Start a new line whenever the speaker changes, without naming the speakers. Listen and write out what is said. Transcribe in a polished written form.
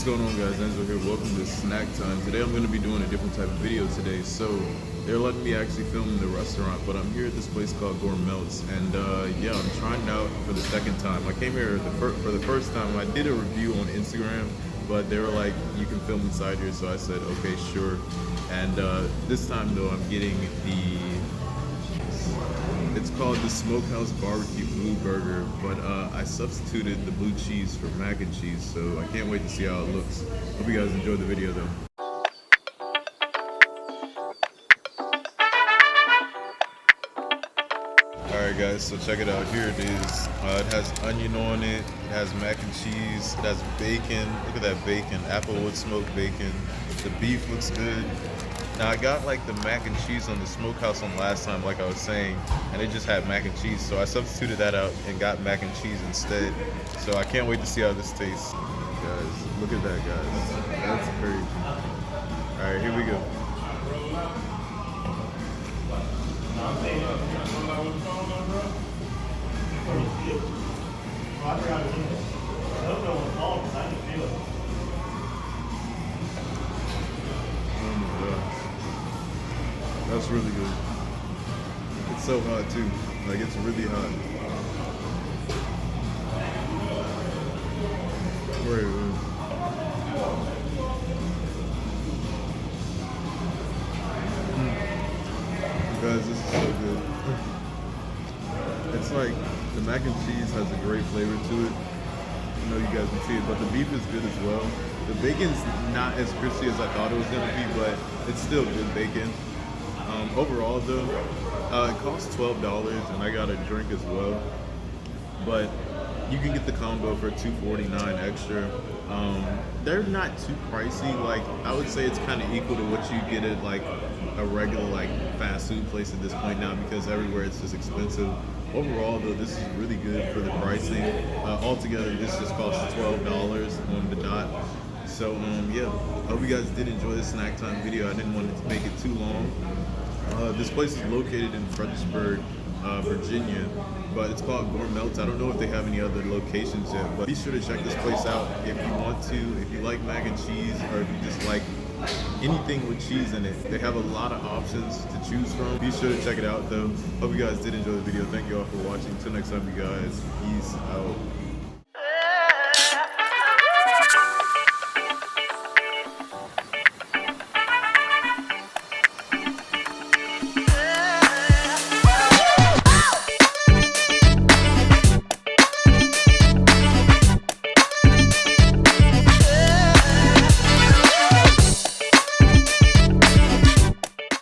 going on, guys? Angelo here. Welcome to Snack Time. Today I'm going to be doing a different type of video today. So they're letting me actually film in the restaurant, but I'm here at this place called Gourmeltz, and yeah, I'm trying it out for the second time. I came here for the first time. I did a review on Instagram, but they were like, you can film inside here, so I said, okay, sure. And this time though, I'm getting it's called the Smokehouse Barbecue Blue Burger, but I substituted the blue cheese for mac and cheese, so I can't wait to see how it looks. Hope you guys enjoyed the video though. Alright guys, so check it out. Here it is. It has onion on it, it has mac and cheese, it has bacon. Look at that bacon, applewood smoked bacon. The beef looks good. Now I got like the mac and cheese on the smokehouse on last time, like I was saying, and it just had mac and cheese, so I substituted that out and got mac and cheese instead. So I can't wait to see how this tastes. Guys, look at that, guys. That's crazy. Alright, here we go. That's really good. It's so hot too. Like, it's really hot. Wait. Guys, this is so good. It's like the mac and cheese has a great flavor to it. I know you guys can see it, but the beef is good as well. The bacon's not as crispy as I thought it was gonna be, but it's still good bacon. Overall though, it costs $12 and I got a drink as well, but you can get the combo for $2.49 extra. They're not too pricey. Like, I would say it's kind of equal to what you get at like a regular like fast food place at this point now, because everywhere it's just expensive. Overall though, this is really good for the pricing. Altogether this just costs $12 on the dot. So yeah, I hope you guys did enjoy this snack time video. I didn't want it to make it too long. This place is located in Fredericksburg, Virginia, but it's called Gourmeltz. I don't know if they have any other locations yet, but be sure to check this place out if you want to. If you like mac and cheese, or if you just like anything with cheese in it, they have a lot of options to choose from. Be sure to check it out though. Hope you guys did enjoy the video. Thank you all for watching. Until next time, you guys. Peace out.